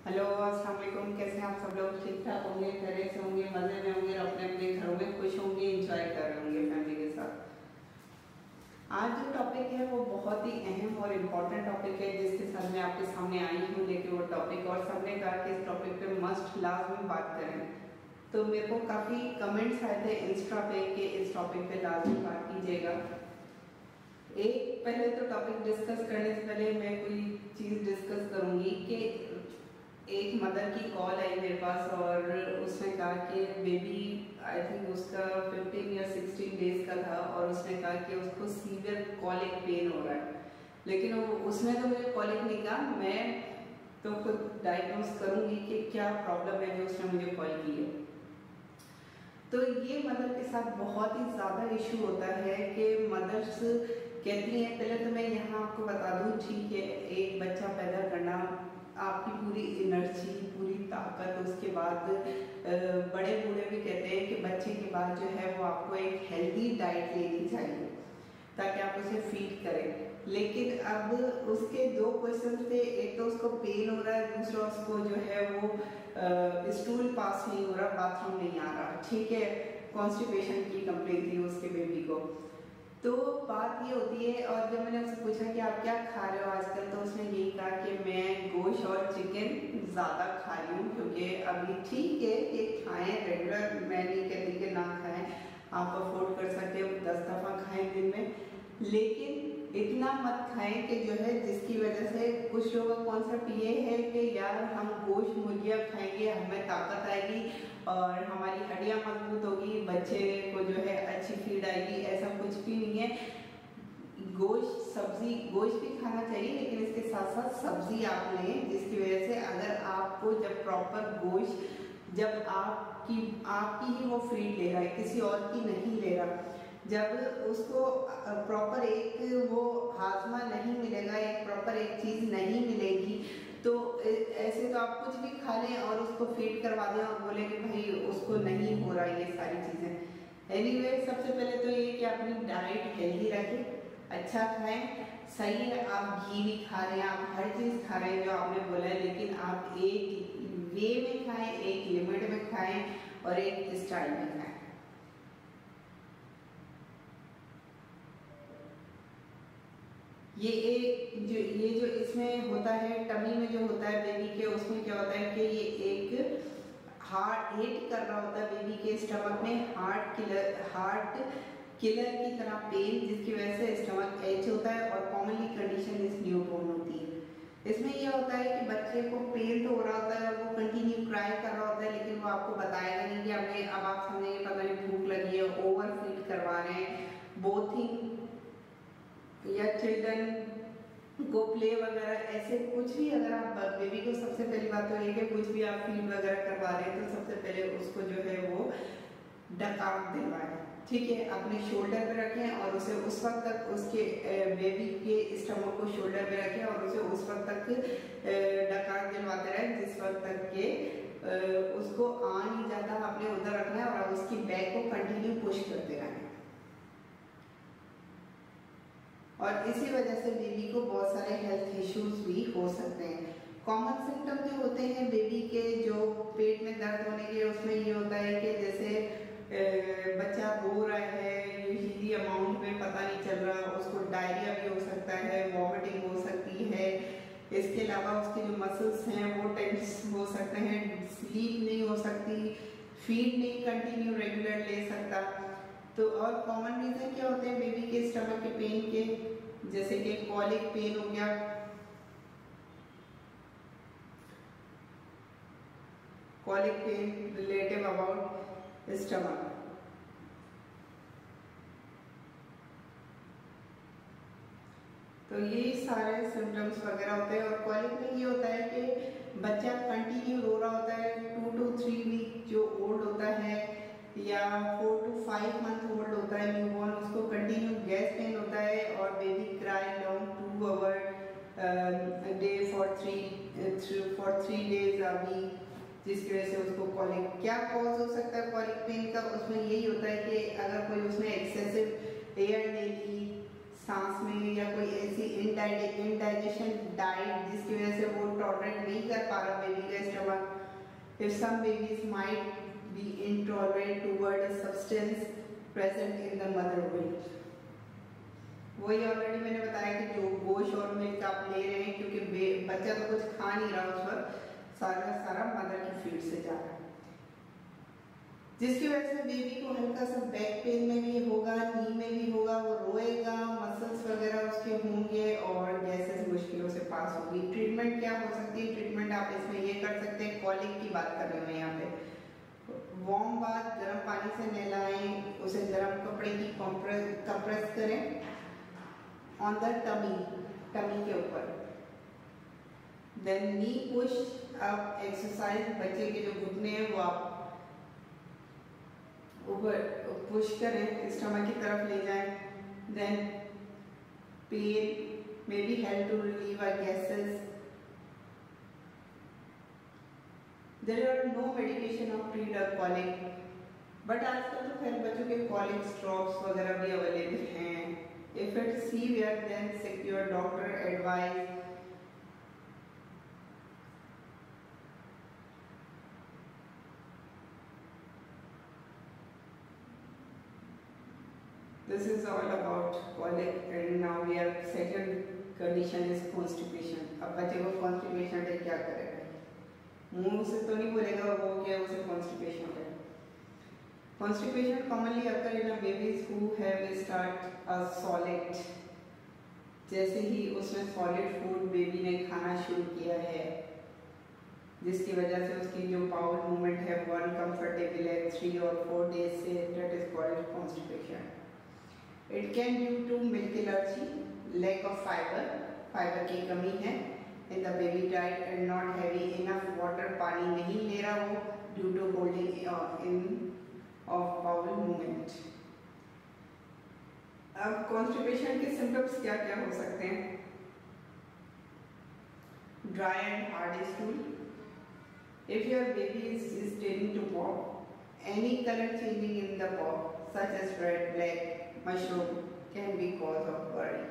Hello अस्सलाम वालेकुम। कैसे हैं आप सब लोग? ठीक ठाक होंगे, खैरियत से होंगे, मजे में होंगे, अपने अपने घरों में खुश होंगे, एंजॉय कर रहे होंगे फैमिली के साथ। आज जो टॉपिक है वो बहुत ही अहम और इम्पोर्टेंट टॉपिक है जिसके साथ मैं आपके सामने आई हूँ। लेकिन वो टॉपिक और सबने कहा कि इस टॉपिक पे मस्ट लाजमी बात करें, तो मेरे को काफ़ी कमेंट्स आए थे इंस्टा पे कि इस टॉपिक पे लाजमी बात कीजिएगा। एक पहले तो टॉपिक डिस्कस करने से पहले मैं कोई चीज़ डिस्कस करूँगी कि एक मदर की कॉल आई मेरे पास और उसने कहा कि बेबी आई थिंक उसका 15 या 16 डेज का था और उसने कहा कि उसको सीवियर कॉलिक पेन हो रहा है। लेकिन उसने तो मुझे कॉलिक नहीं कहा, मैं तो खुद डायग्नोस करूंगी कि क्या प्रॉब्लम है जो उसने मुझे कॉल की है। तो ये मदर के साथ बहुत ही ज़्यादा इशू होता है कि मदर्स कहती हैं, पहले तो मैं यहाँ आपको बता दूँ, ठीक है, एक बच्चा पैदा करना आपकी पूरी एनर्जी, पूरी ताकत, उसके बाद बड़े बूढ़े भी कहते हैं कि बच्चे के बाद जो है वो आपको एक हेल्दी डाइट लेनी चाहिए ताकि आप उसे फीड करें। लेकिन अब उसके दो क्वेश्चन थे, एक तो उसको पेन हो रहा है, दूसरा उसको जो है वो स्टूल पास नहीं हो रहा, बाथरूम नहीं आ रहा, ठीक है, कॉन्स्टिपेशन की कंप्लेंट थी उसके बेबी को। तो बात ये होती है, और जब मैंने उससे पूछा कि आप क्या खा रहे हो आजकल, तो उसने यही कहा कि मैं गोश्त और चिकन ज़्यादा खा रही हूँ क्योंकि अभी ठीक है कि खाएं रेगुलर, मैं नहीं कहती कि ना खाएं, आप अफोर्ड कर सकते हो 10 दफ़ा खाएं दिन में, लेकिन इतना मत खाएं कि जो है जिसकी वजह से कुछ लोगों का कॉन्सेप्ट ये है कि यार हम गोश्त मुर्गियाँ खाएंगे, हमें ताकत आएगी और हमारी हड्डियाँ मजबूत होगी, बच्चे को जो है अच्छी फीड आएगी। ऐसा कुछ भी नहीं है। गोश्त, सब्जी, गोश्त भी खाना चाहिए लेकिन इसके साथ साथ सब्जी आप लें, जिसकी वजह से अगर आपको जब प्रॉपर गोश्त, जब आपकी ही वो फीड ले रहा है, किसी और की नहीं ले रहा, जब उसको प्रॉपर एक वो हाजमा नहीं मिलेगा, एक प्रॉपर एक चीज़ नहीं मिलेगी, तो ऐसे तो आप कुछ भी खा लें और उसको फीड करवा दें और बोले कि भाई उसको नहीं हो रहा ये सारी चीज़ें। एनीवे, सबसे पहले तो ये कि अपनी डाइट हेल्दी रखें, अच्छा खाएं। सही है, आप घी भी खा रहे हैं, आप हर चीज़ खा रहे हैं जो आपने बोला है, लेकिन आप एक वे में खाएं, एक लिमिट में खाएं और एक स्टाइल में खाएं। ये जो इसमें होता है, टमी में जो होता है बेबी के, उसमें क्या होता है कि ये एक हार्ट हिट कर रहा होता है बेबी के स्टमक में, हार्ट किलर की तरह पेन, जिसकी वजह से स्टमक एच होता है और कॉमनली कंडीशन इस न्यूबॉर्न होती है। इसमें यह होता है कि बच्चे को पेन तो हो रहा होता है और वो कंटिन्यू क्राई कर रहा होता है, लेकिन वो आपको बताएगा नहीं कि हमें, अब आप समझेंगे पता नहीं भूख लगी है, ओवर फीड करवा रहे हैं, बोथिंग या चिल्ड्रन को प्ले वगैरह, ऐसे कुछ भी अगर आप बेबी को, सबसे पहली बात तो ये कि कुछ भी आप फीड वगैरह करवा रहे हैं तो सबसे पहले उसको जो है वो डकाव दिलवाएं, ठीक है, अपने शोल्डर पे रखें और उसे उस वक्त तक, उसके बेबी के स्टमक को शोल्डर पे रखें और उसे उस वक्त तक डकार दिलवाते रहें जिस वक्त तक के उसको आ नहीं जाता, आपने उधर रखना है और उसकी बैक को कंटिन्यू पुश करते रहें। और इसी वजह से बेबी को बहुत सारे हेल्थ इश्यूज भी हो सकते हैं। कॉमन सिम्टम जो होते हैं बेबी के, जो पेट में दर्द होने के, उसमें ये होता है कि जैसे बच्चा रो रहा है, यूजुअली अमाउंट में पता नहीं चल रहा, उसको डायरिया भी हो सकता है, वॉमिटिंग हो सकती है, इसके अलावा उसके जो मसल्स हैं वो टेंस हो सकते हैं, स्लीप नहीं हो सकती, फीड नहीं कंटिन्यू रेगुलर ले सकता। तो और कॉमन रीजन क्या होते हैं बेबी के स्टमक के पेन के, जैसे कि कॉलिक पेन हो गया, colic pain relative about stomach, तो ये सारे सिम्टम्स वगैरह होते हैं। और कॉलिक में ये होता है कि बच्चा कंटिन्यू रो रहा होता है, 2 to 3 वीक जो ओल्ड होता है या 4 to 5 मंथ ओल्ड होता है न्यूबॉर्न, उसको कंटिन्यू गैस पेन होता है और baby cry long 2 hour day for 3 days अभी, जिसकी वजह से उसको कॉलिक। क्या कॉज हो सकता है कॉलिक पेन का? उसमें यही होता है कि अगर कोई उसने एक्सेसिव एयर ले ली, सांस में या कोई ऐसी इनडाइजेशन डाइट जिसकी वजह से वो टॉलरेट नहीं कर पा रहा बेबी का stomach. If some babies might be intolerant toward a substance present in the mother milk. वही ऑलरेडी मैंने बताया कि जो गोश्त और मिल्क आप ले रहे हैं क्योंकि बच्चा तो कुछ खा नहीं रहा उस वक्त, सारा मदर की फीड से जा रहा है, जिसकी वजह से बेबी को हल्का सा बैक पेन में भी होगा, नी में भी होगा, वो रोएगा, मसल्स वगैरह उसके होंगे और गैसेस मुश्किलों से पास होगी. ट्रीटमेंट क्या हो सकती है? ट्रीटमेंट आप इसमें ये कर सकते हैं, कॉलिक की बात कर रही हूँ मैं यहाँ पे. वार्म बाथ, गर्म पानी से नहलाएं, उसे गर्म कपड़े की कंप्रेस करें ऑन द टमी के ऊपर. देन नी पुश अप एक्सरसाइज, बच्चे के जो घुटने हैं वो आप ऊपर पुश करें, स्टमक की तरफ ले जाएं. Then pain may be help to relieve our gases. There are no medication of treat a colic, but आजकल तो खैर बच्चों के कॉलिक ड्रॉप्स वगैरह भी अवेलेबल हैं. If it's severe then seek your doctor advice. This is all about colic, and now we are second condition is constipation. अब बच्चे को constipation है, क्या करेगा? मुंह से तो नहीं बोलेगा वो क्या उसे constipation है. Constipation commonly occur in a babies who have start a solid. जैसे ही उसने solid food बेबी ने खाना शुरू किया है, जिसकी वजह से उसकी जो bowel movement है वो uncomfortable है 3 और 4 days से, that is called constipation. It can due to milk allergy, lack of fiber की कमी है in the baby diet and not having enough water, पानी नहीं ले रहा वो due to holding in of bowel movement. अब constipation के symptoms क्या क्या हो सकते हैं? Dry and hard stool. If your baby is tending to pop, any color changing in the pop such as red, black, mushroom can be cause of worry.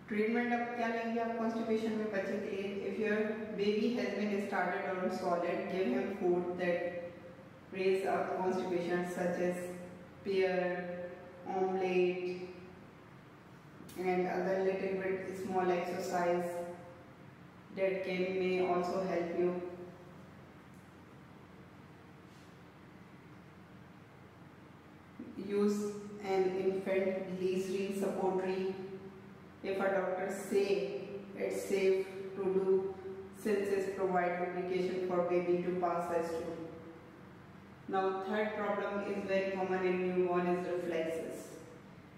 Treatment अब क्या लेंगे आप कॉन्स्टिपेशन में बच्चे के लिए? If your baby has been started on solid, give him food that raise up constipation such as pear, omelette, and other little bit small exercise that may also help you. Use an infant glycerin supportory if a doctor say it's safe to do, since it provides lubrication for baby to pass a stool. Now third problem is very common in newborn is reflexes.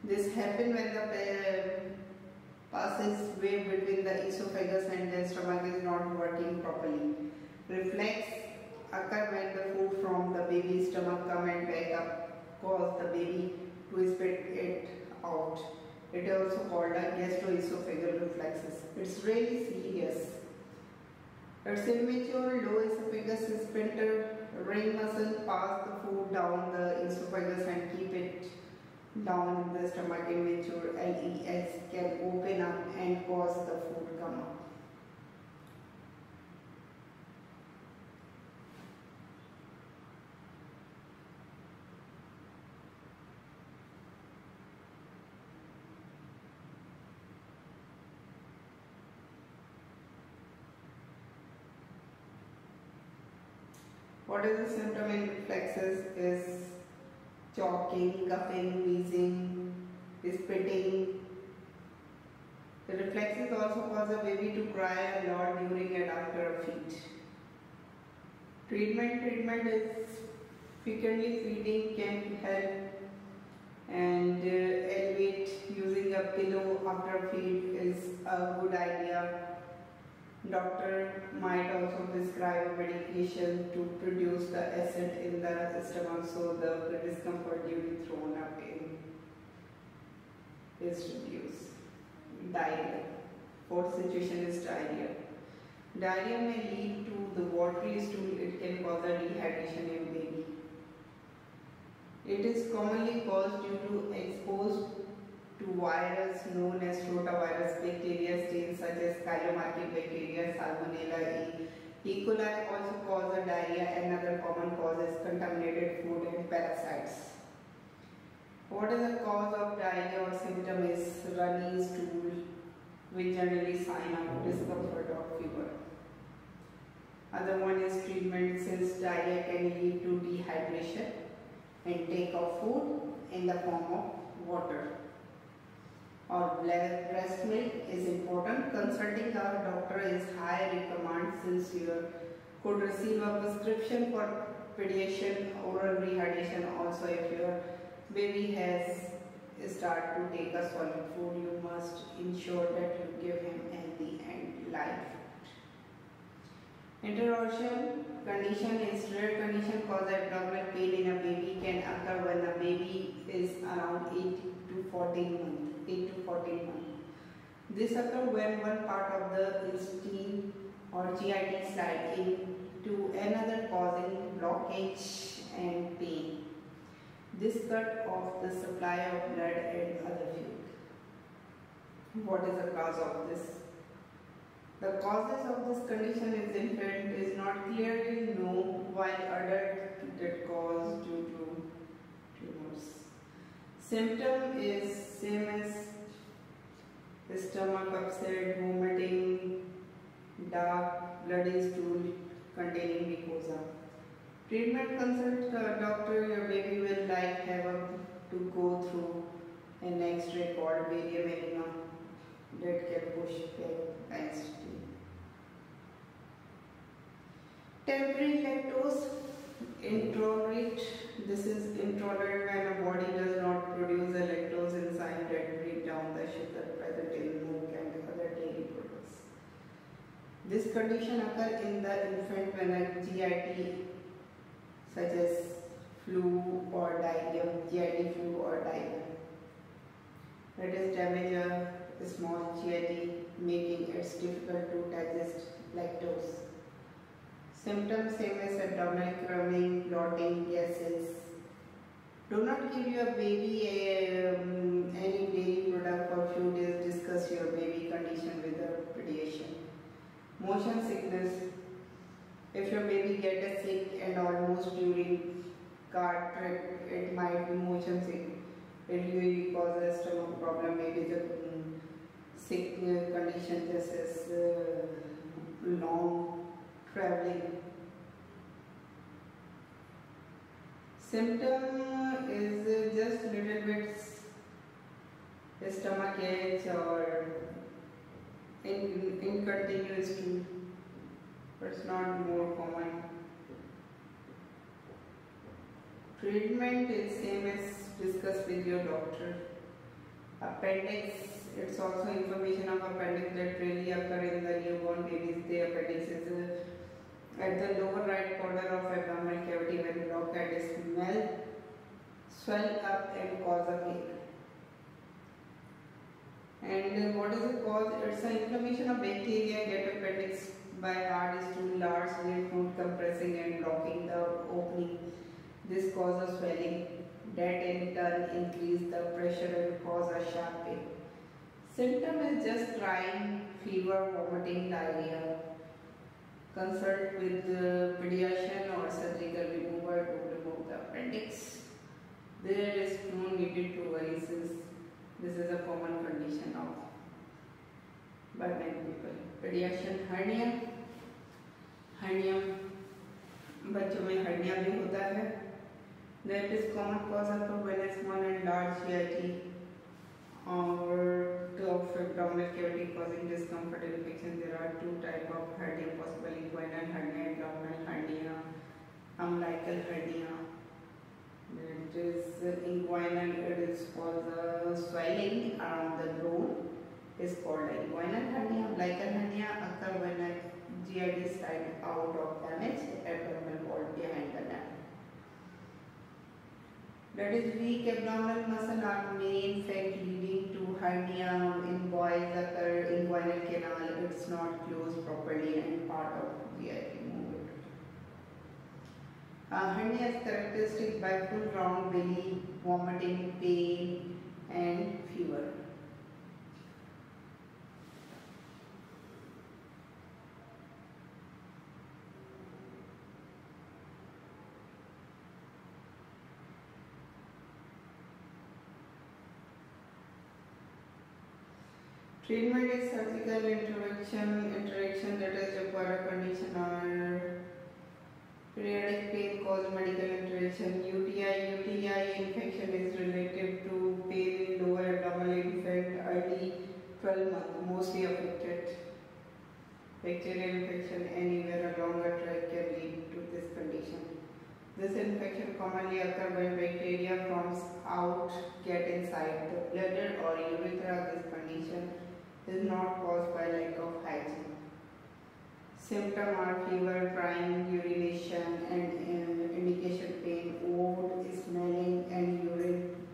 This happens when the passageway between the esophagus and the stomach is not working properly. Reflex occur when the food from the baby's stomach come and back up, cause the baby to spit it out. It is also called a gastroesophageal reflexes. It's really serious. It's immature low esophagus sphincter ring muscle pass the food down the esophagus and keep it down in the stomach. Immature LES can open up and cause the food come up. What is the symptom in reflexes is choking, coughing, wheezing, spitting. The reflexes also cause a baby to cry a lot during and after a feed. Treatment is frequently feeding can help, and elevate using a pillow after feed is a good idea. Doctor might also prescribe a medication to produce the acid in the stomach so the discomfort during thrown up in is reduced. Diarrhea. Fourth situation is diarrhea. Diarrhea may lead to the watery stool. It can cause a dehydration in baby. It is commonly caused due to exposed to virus known as rotavirus bacteria strains such as Chylomicron bacteria, Salmonella E. Coli also cause the diarrhea. Another common cause is contaminated food and parasites. What is the cause of diarrhea or symptom is runny stool, which generally sign of discomfort or fever. Other one is treatment, since diarrhea can lead to dehydration. Intake of food in the form of water or breast milk is important. Consulting our doctor is high recommend, since you could receive a prescription for pediatric oral rehydration. Also, if your baby has started to take a solid food, you must ensure that you give him healthy and live. Interruption condition is rare condition cause abdominal pain in a baby, can occur when the baby is around 8 to 14 months. This occurs when one part of the intestine or GIT slide into another, causing blockage and pain. This cut off the supply of blood and other fluid. What is the cause of this? The causes of this condition is infant is not clearly known, while adult that cause due to tumors. Symptom is same as stomach upset, vomiting, dark bloody stool containing mucosa. Treatment, consult doctor. Your baby will have to go through an X-ray called barium enema that can push back density. Temporary lactose intolerant. This is intolerant when a body does not produce a lactose enzyme that break down the sugar present in milk and other dairy products. This condition occurs in the infant when a GIT such as flu or diarrhea, GIT flu or diarrhea. That is damage a small GIT, making it difficult to digest lactose. Symptoms same as abdominal cramping, bloating, gases. Do not give your baby any dairy product for few days. Discuss your baby condition with the pediatrician. Motion sickness. If your baby gets sick and almost during car trip, it might be motion sick. It usually causes stomach problem. Maybe the sick condition just as long traveling. Symptom is just little bit stomach ache or incontinuous stool, but it's not more common. Treatment is same as discussed with your doctor. Appendix, it's also information of appendix that really occur in the newborn babies. The appendix is at the lower right corner of abdominal cavity. When blocked, it swell up and cause a pain. And what is the cause? It's an inflammation of bacteria get appendix by hard stool, large lymph node compressing and blocking the opening. This causes swelling that in turn increase the pressure and cause a sharp pain. Symptom is just crying, fever, vomiting, diarrhea. Consult with the pediatrician or surgical remover to remove the appendix. There is no needed to worry, since this is a common condition of many people. Pediatrician hernia. hernia बच्चों में hernia भी होता है. That is common cause of when a small and large GIT or of abdominal cavity causing discomfort and infection. There are two types of hernia possible: inguinal hernia, abdominal hernia, umbilical hernia. It is inguinal. It is called the swelling around the bone. Is called inguinal hernia. Umbilical hernia occur when a GIT slide out of damage abdominal wall behind the neck. That is, weak abdominal muscle are main fact leading to hernia. In boys occur inguinal canal. It's not closed properly and part of GIT movement. Hernia is characteristic by full round belly, vomiting, pain and fever. fever. Treatment is surgical interaction that is required condition or periodic pain cause medical intervention. UTI infection is related to pain in lower abdominal infant early 12 months, mostly affected. Bacterial infection anywhere along a tract can lead to this condition. This infection commonly occurs when bacteria from out get inside the bladder or urethra. This condition is not caused by lack of hygiene. Symptoms are fever, crying, urination, and indication pain, wound, smelling, and urine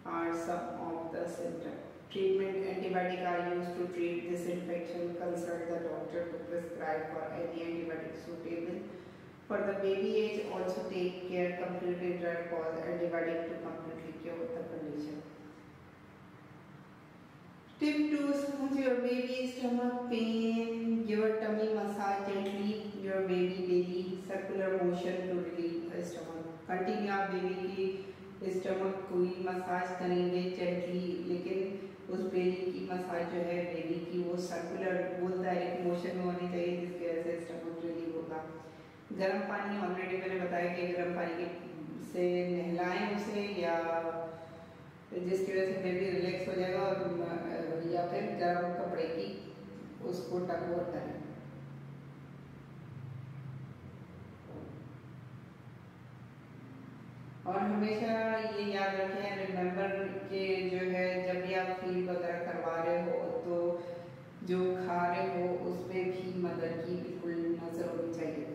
are some of the symptoms. Treatment: antibiotics are used to treat this infection. Consult the doctor to prescribe for any antibiotic suitable. For the baby age, also take care completely drug cause antibiotic to completely cure the condition. Tip 2: smooth your baby's stomach pain. Give a tummy massage gently. Your baby belly, circular motion to relieve the stomach. Continue आप baby की stomach को ही massage करेंगे gently, लेकिन उस baby की massage जो है baby की वो सर्कुलर डायरेक्ट मोशन में होनी चाहिए, जिसकी वजह से स्टमक रिलीव होगा। गर्म पानी, ऑलरेडी मैंने बताया कि गर्म पानी से नहलाएं उसे, या जिसकी वजह से बेबी रिलैक्स हो जाएगा, और या फिर गर्म कपड़े की उसको टकोर करें। और हमेशा ये याद रखें, रिमेंबर कि जो है जब भी आप फीड वगैरह करवा रहे हो तो जो खा रहे हो उस पर भी मदर की बिल्कुल नजर होनी चाहिए।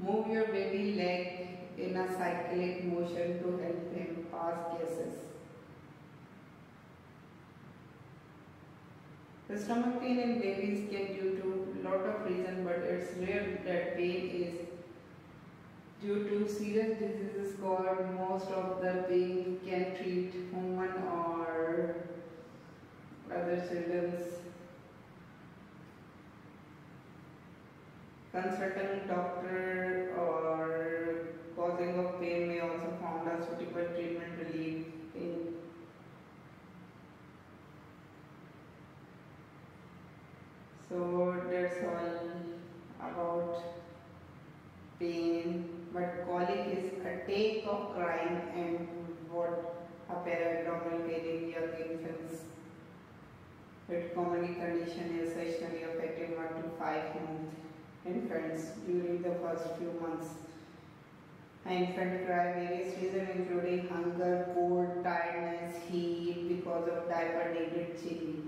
Move your baby leg in a cyclic motion to help him pass gases. The stomach pain in babies can due to lot of reasons, but it's rare that pain is due to serious diseases called. Most of the pain can treat human or other children's. Consulting doctor or causing of pain may also found a suitable treatment relief pain. So that's all about pain. But colic is a take of crying and what appear abdominal pain in young infants. It commonly condition is sexually affecting 1 to 5 infants during the first few months. An infant cry various reasons including hunger, cold, tiredness, heat, because of diaper needed changing.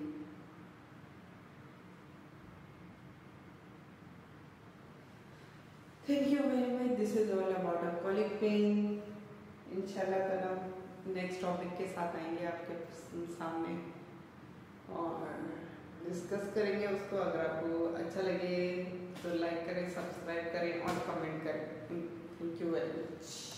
Thank you very much. This is all about a colic pain. इंशाल्लाह कल हम next topic के साथ आएंगे आपके सामने और discuss करेंगे उसको। अगर आपको अच्छा लगे तो लाइक करें, सब्सक्राइब करें और कमेंट करें। Thank you very much.